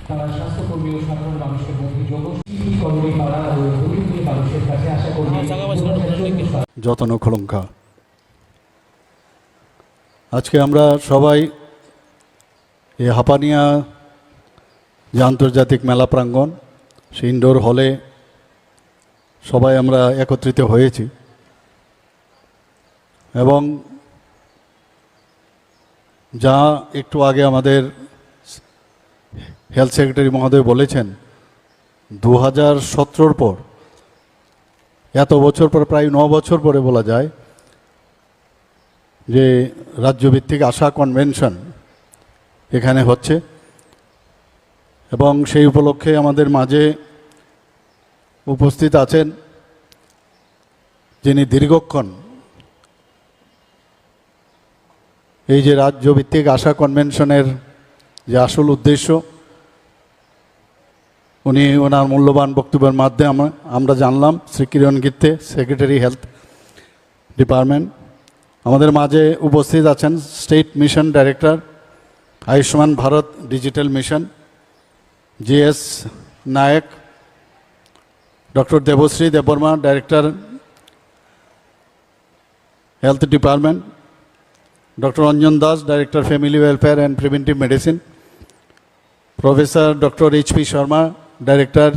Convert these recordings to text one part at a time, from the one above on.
তারা স্বাস্থ্যকর্মী ও সাধারণ মানুষের মধ্যে যোগী পাড়া ও দরিদ্র মানুষের কাছে আশা করি যতন খলঙ্কা। আজকে আমরা সবাই এই হাপানিয়া যে আন্তর্জাতিক মেলা প্রাঙ্গণ সে ইনডোর হলে সবাই আমরা একত্রিত হয়েছি এবং যা একটু আগে আমাদের হেলথ সেক্রেটারি মহোদয় বলেছেন 2017 পর এত বছর পর প্রায় 9 বছর পরে বলা যায় যে রাজ্যভিত্তিক আশা কনভেনশন এখানে হচ্ছে এবং সেই উপলক্ষে আমাদের মাঝে উপস্থিত আছেন যিনি দীর্ঘক্ষণ এই যে রাজ্যভিত্তিক আশা কনভেনশনের যে আসল উদ্দেশ্য উনি ওনার মূল্যবান বক্তব্যের মাধ্যমে আমরা জানলাম। Shri Kiran Gitte, secretary health department. আমাদের মাঝে উপস্থিত আছেন state mission director Ayushman Bharat digital mission GS Nayak, doctor Debashree Debbarma, director health department, doctor Anjan Das, director family welfare and preventive medicine, professor doctor HP. Sharma, director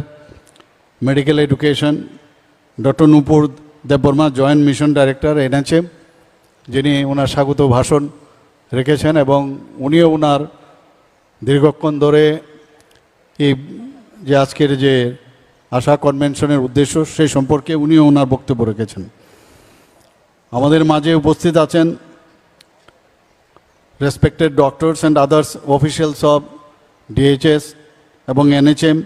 medical education, doctor Nupur Debbarma, joint mission director NHM, যিনি ওনার স্বাগত ভাষণ রেখেছেন এবং উনিও ওনার দীর্ঘক্ষণ ধরে এই যে আজকের যে আশা কনভেনশনের উদ্দেশ্য সেই সম্পর্কে উনিও ওনার বক্তব্য রেখেছেন। আমাদের মাঝে উপস্থিত আছেন respected doctors and others officials of DHS এবং NHM,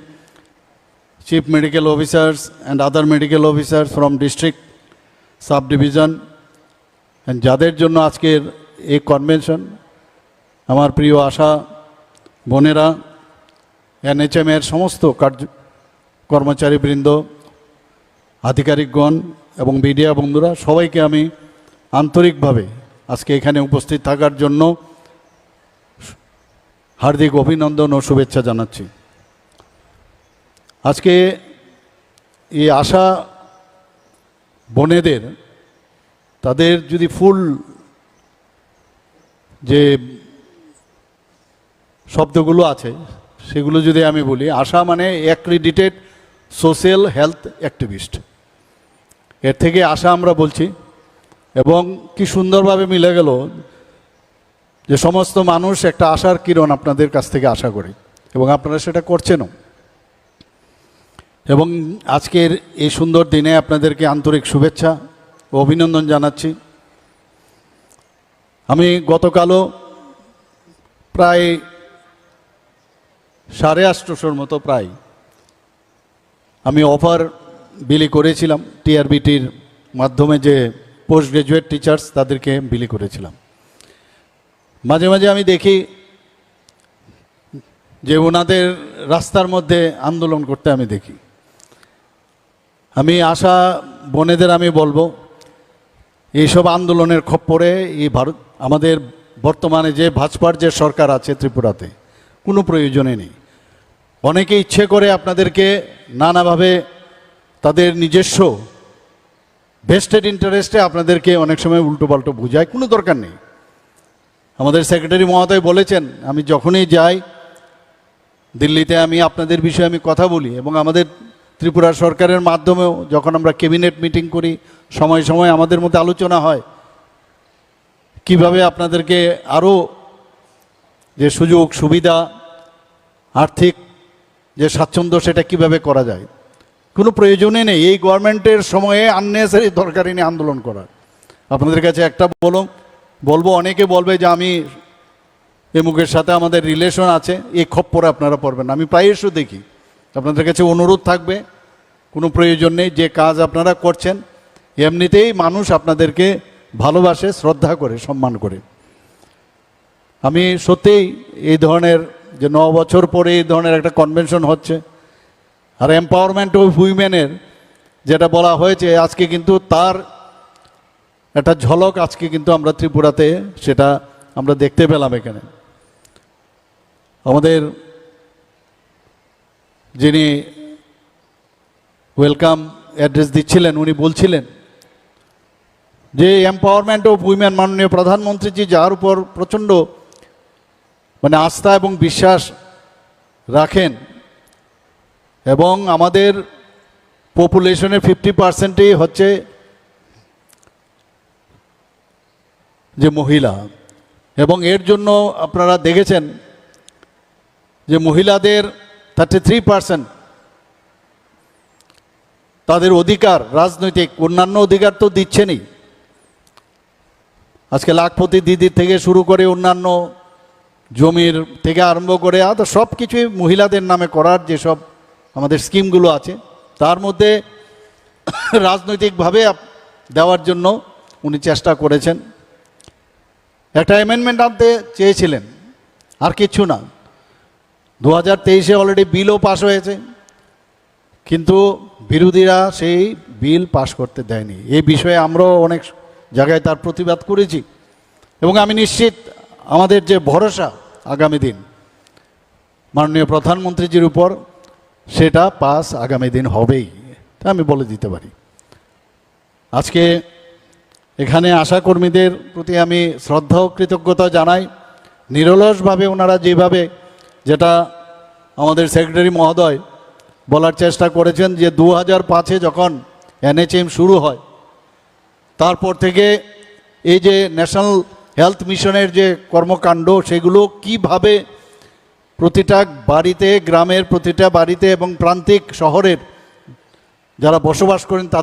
chief medical officers and other medical officers from district subdivision, যাদের জন্য আজকের এই কনভেনশন। আমার প্রিয় আশা বোনেরা, এনএচএমের সমস্ত কর্মচারীবৃন্দ, আধিকারিকগণ এবং মিডিয়া বন্ধুরা, সবাইকে আমি আন্তরিকভাবে আজকে এখানে উপস্থিত থাকার জন্য হার্দিক অভিনন্দন ও শুভেচ্ছা জানাচ্ছি। আজকে এই আশা বোনেদের তাদের যদি ফুল যে শব্দগুলো আছে সেগুলো যদি আমি বলি, আশা মানে অ্যাক্রিডিটেড সোশ্যাল হেলথ অ্যাক্টিভিস্ট, এর থেকে আশা আমরা বলছি। এবং কি সুন্দরভাবে মিলে গেল যে সমস্ত মানুষ একটা আশার কিরণ আপনাদের কাছ থেকে আশা করে এবং আপনারা সেটা করছেনও। এবং আজকের এই সুন্দর দিনে আপনাদেরকে আন্তরিক শুভেচ্ছা ও অভিনন্দন জানাচ্ছি। আমি গতকালও প্রায় 850 মতো প্রায় আমি অফার বিলি করেছিলাম টিআরবিটির মাধ্যমে, যে পোস্ট গ্রাজুয়েট টিচার্স তাদেরকে বিলি করেছিলাম। মাঝে মাঝে আমি দেখি যে ওনাদের রাস্তার মধ্যে আন্দোলন করতে আমি দেখি। আমি আশা বোনেদের আমি বলবো, এইসব আন্দোলনের খপ্পরে এই ভারত আমাদের বর্তমানে যে ভাজপার যে সরকার আছে ত্রিপুরাতে কোনো প্রয়োজনে নেই। অনেকে ইচ্ছে করে আপনাদেরকে নানাভাবে তাদের নিজস্ব ভেস্টেড ইন্টারেস্টে আপনাদেরকে অনেক সময় উল্টোপাল্টো বুঝায়, কোনো দরকার নেই। আমাদের সেক্রেটারি মহোদয় বলেছেন, আমি যখনই যাই দিল্লিতে আমি আপনাদের বিষয়ে আমি কথা বলি এবং আমাদের ত্রিপুরা সরকারের মাধ্যমেও যখন আমরা ক্যাবিনেট মিটিং করি সময় সময় আমাদের মধ্যে আলোচনা হয় কিভাবে আপনাদেরকে আরও যে সুযোগ সুবিধা, আর্থিক যে স্বাচ্ছন্দ্য সেটা কিভাবে করা যায়। কোনো প্রয়োজনই নেই এই গভর্নমেন্টের সময়ে আননেসারি দরকারি নিয়ে আন্দোলন করার। আপনাদের কাছে একটা বলবো, অনেকে বলবে যে আমি এমুকের সাথে আমাদের রিলেশন আছে, এই খপ্পরে আপনারা পড়বেন। আমি প্রায়শই দেখি, আপনাদের কাছে অনুরোধ থাকবে, কোনো প্রয়োজন নেই। যে কাজ আপনারা করছেন এমনিতেই মানুষ আপনাদেরকে ভালোবাসে, শ্রদ্ধা করে, সম্মান করে। আমি সত্যিই এই ধরনের যে 9 বছর পরে এই ধরনের একটা কনভেনশন হচ্ছে আর এম্পাওয়ারমেন্ট অফ উইমেনের যেটা বলা হয়েছে, আজকে কিন্তু তার একটা ঝলক আজকে কিন্তু আমরা ত্রিপুরাতে সেটা আমরা দেখতে পেলাম। এখানে আমাদের যিনি ওয়েলকাম অ্যাড্রেস দিচ্ছিলেন উনি বলছিলেন যে এম্পাওয়ারমেন্ট অফ উইমেন, মাননীয় প্রধানমন্ত্রীজি যার উপর প্রচণ্ড মানে আস্থা এবং বিশ্বাস রাখেন, এবং আমাদের পপুলেশনের 50%ই হচ্ছে যে মহিলা, এবং এর জন্য আপনারা দেখেছেন যে মহিলাদের 33% তাদের অধিকার, রাজনৈতিক অন্যান্য অধিকার তো দিচ্ছেনই, আজকে লাখপতি দিদির থেকে শুরু করে অন্যান্য জমির থেকে আরম্ভ করে সব কিছুই মহিলাদের নামে করার যেসব আমাদের স্কিমগুলো আছে তার মধ্যে রাজনৈতিকভাবে দেওয়ার জন্য উনি চেষ্টা করেছেন। একটা অ্যামেন্ডমেন্ট আনতে চেয়েছিলেন, আর কিচ্ছু না। 2023-এ অলরেডি বিলও পাস হয়েছে, কিন্তু বিরোধীরা সেই বিল পাস করতে দেয়নি। এই বিষয়ে আমরাও অনেক জায়গায় তার প্রতিবাদ করেছি, এবং আমি নিশ্চিত আমাদের যে ভরসা আগামী দিন মাননীয় প্রধানমন্ত্রীজির উপর, সেটা পাস আগামী দিন হবেই, তা আমি বলে দিতে পারি। আজকে এখানে আশাকর্মীদের প্রতি আমি শ্রদ্ধা ও কৃতজ্ঞতা জানাই। নিরলসভাবে ওনারা যেভাবে, যেটা আমাদের সেক্রেটারি মহোদয় বলার চেষ্টা করেছেন যে 2005-এ যখন NHM শুরু হয় তারপর থেকে এই যে ন্যাশনাল হেলথ মিশনের যে কর্মকাণ্ড, সেগুলো কিভাবে প্রতিটা বাড়িতে, গ্রামের প্রতিটা বাড়িতে এবং প্রান্তিক শহরের যারা বসবাস করেন তাদের